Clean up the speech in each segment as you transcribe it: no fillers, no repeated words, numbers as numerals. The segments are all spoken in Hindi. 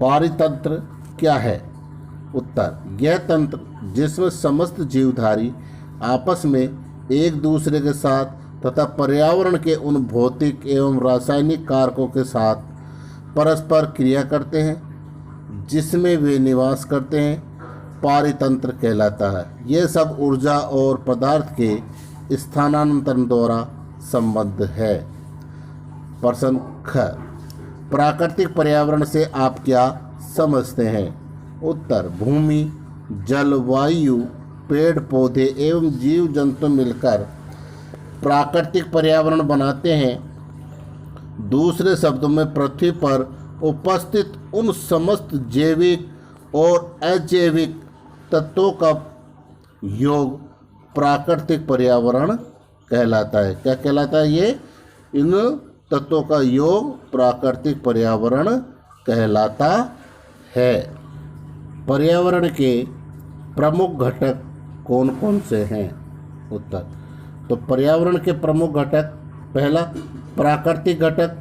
पारितंत्र क्या है? उत्तर, यह तंत्र जिसमें समस्त जीवधारी आपस में एक दूसरे के साथ तथा पर्यावरण के उन भौतिक एवं रासायनिक कारकों के साथ परस्पर क्रिया करते हैं जिसमें वे निवास करते हैं, पारितंत्र कहलाता है। यह सब ऊर्जा और पदार्थ के स्थानांतरण द्वारा संबद्ध है। प्रश्न ख, प्राकृतिक पर्यावरण से आप क्या समझते हैं? उत्तर, भूमि, जल, वायु, पेड़ पौधे एवं जीव जंतु मिलकर प्राकृतिक पर्यावरण बनाते हैं। दूसरे शब्दों में पृथ्वी पर उपस्थित उन समस्त जैविक और अजैविक तत्वों का योग प्राकृतिक पर्यावरण कहलाता है। क्या कहलाता है? ये इन तत्वों का योग प्राकृतिक पर्यावरण कहलाता है। पर्यावरण के प्रमुख घटक कौन कौन से हैं? उत्तर, तो पर्यावरण के प्रमुख घटक, पहला प्राकृतिक घटक,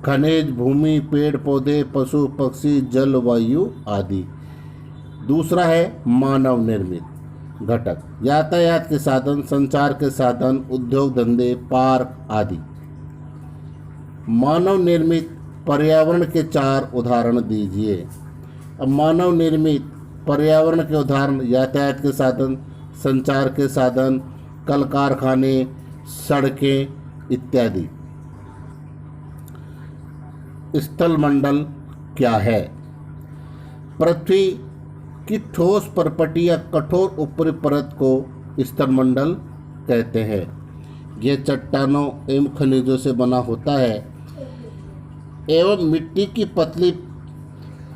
खनिज, भूमि, पेड़ पौधे, पशु पक्षी, जल, वायु आदि। दूसरा है मानव निर्मित घटक, यातायात के साधन, संचार के साधन, उद्योग धंधे, पार्क आदि। मानव निर्मित पर्यावरण के 4 उदाहरण दीजिए। अब मानव निर्मित पर्यावरण के उदाहरण, यातायात के साधन, संचार के साधन, कल कारखाने, सड़कें इत्यादि। स्थलमंडल क्या है? पृथ्वी की ठोस परपटी या कठोर ऊपरी परत को स्थलमंडल कहते हैं। यह चट्टानों एवं खनिजों से बना होता है एवं मिट्टी की पतली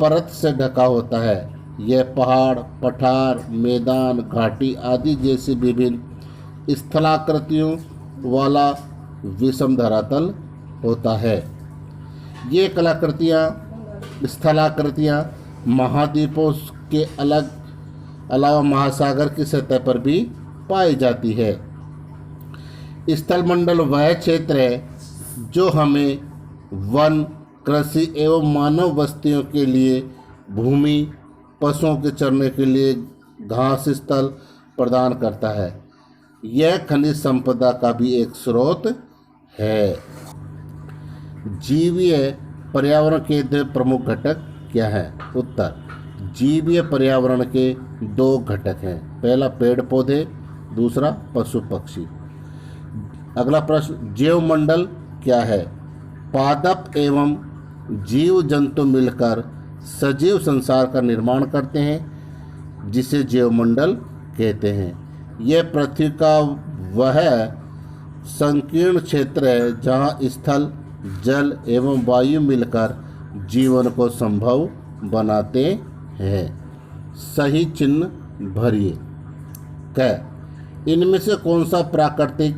परत से ढका होता है। यह पहाड़, पठार, मैदान, घाटी आदि जैसी विभिन्न स्थलाकृतियों वाला विषम धरातल होता है। ये स्थलाकृतियाँ महाद्वीपों के अलावा महासागर की सतह पर भी पाई जाती है। स्थलमंडल वह क्षेत्र है जो हमें वन, कृषि एवं मानव बस्तियों के लिए भूमि, पशुओं के चरने के लिए घास स्थल प्रदान करता है। यह खनिज संपदा का भी एक स्रोत है। जीवीय पर्यावरण के 2 प्रमुख घटक क्या है? उत्तर, जीवीय पर्यावरण के 2 घटक हैं। पहला पेड़ पौधे, दूसरा पशु पक्षी। अगला प्रश्न, जैवमंडल क्या है? पादप एवं जीव जंतु मिलकर सजीव संसार का निर्माण करते हैं जिसे जैवमंडल कहते हैं। यह पृथ्वी का वह संकीर्ण क्षेत्र है जहाँ स्थल, जल एवं वायु मिलकर जीवन को संभव बनाते हैं। सही चिन्ह भरिए। क, इनमें से कौन सा प्राकृतिक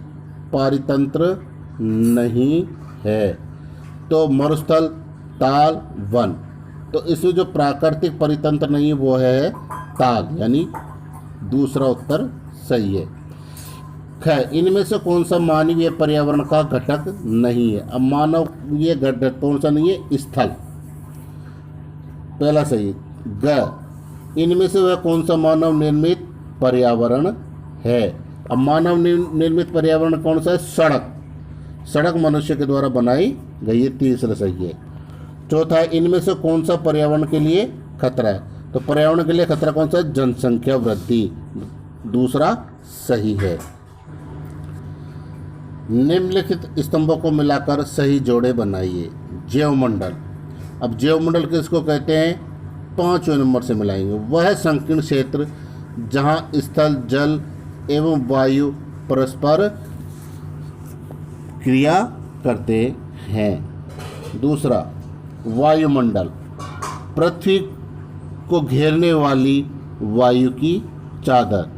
पारितंत्र नहीं है? तो मरुस्थल, ताल, वन। तो इसमें जो प्राकृतिक परितंत्र नहीं है वो है ताल, यानी दूसरा उत्तर सही है। खैर, इनमें से कौन सा मानवीय पर्यावरण का घटक नहीं है? अब मानवीय घटक कौन सा नहीं है? स्थल, पहला सही। ग, इनमें से वह कौन सा मानव निर्मित पर्यावरण है? अब मानव निर्मित पर्यावरण कौन सा है? सड़क। सड़क मनुष्य के द्वारा बनाई गई है, तीसरा सही है। चौथा है, इनमें से कौन सा पर्यावरण के लिए खतरा है? तो पर्यावरण के लिए खतरा कौन सा है? जनसंख्या वृद्धि, दूसरा सही है। निम्नलिखित स्तंभों को मिलाकर सही जोड़े बनाइए। जैवमंडल। अब जैवमंडल किसको कहते हैं? 5वें नंबर से मिलाएंगे। वह संकीर्ण क्षेत्र जहाँ स्थल, जल एवं वायु परस्पर क्रिया करते हैं। दूसरा, वायुमंडल, पृथ्वी को घेरने वाली वायु की चादर।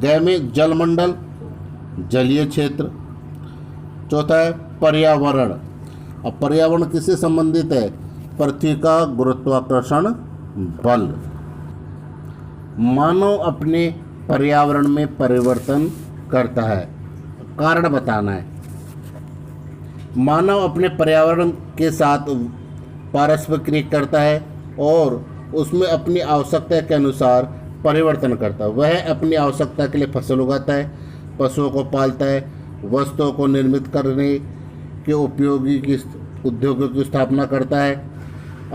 ग में जलमंडल, जलीय क्षेत्र। चौथा है पर्यावरण। अब पर्यावरण किससे संबंधित है? पृथ्वी का गुरुत्वाकर्षण बल। मानव अपने पर्यावरण में परिवर्तन करता है, कारण बताना है। मानव अपने पर्यावरण के साथ पारस्परिक क्रिया करता है, और उसमें अपनी आवश्यकता के अनुसार परिवर्तन करता है। वह अपनी आवश्यकता के लिए फसल उगाता है, पशुओं को पालता है, वस्तुओं को निर्मित करने के उपयोगी की उद्योगों की स्थापना करता है,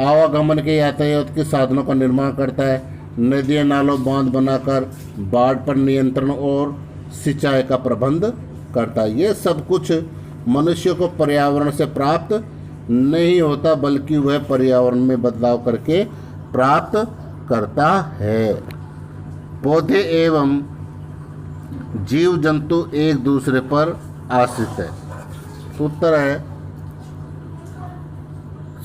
आवागमन के यातायात के साधनों का निर्माण करता है, नदियाँ नालों बांध बनाकर बाढ़ पर नियंत्रण और सिंचाई का प्रबंध करता है। ये सब कुछ मनुष्य को पर्यावरण से प्राप्त नहीं होता, बल्कि वह पर्यावरण में बदलाव करके प्राप्त करता है। पौधे एवं जीव जंतु एक दूसरे पर आश्रित है। उत्तर है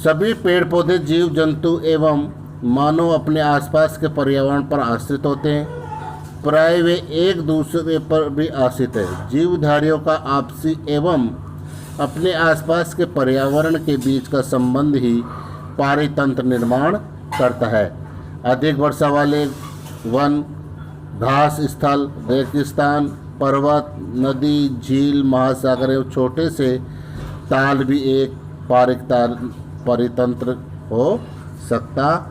सभी पेड़ पौधे, जीव जंतु एवं मानव अपने आसपास के पर्यावरण पर आश्रित होते हैं। प्राय वे एक दूसरे पर भी आश्रित है। जीवधारियों का आपसी एवं अपने आसपास के पर्यावरण के बीच का संबंध ही पारितंत्र निर्माण करता है। अधिक वर्षा वाले वन, घास स्थल, रेगिस्तान, पर्वत, नदी, झील, महासागर एवं छोटे से ताल भी एक पारितंत्र हो सकता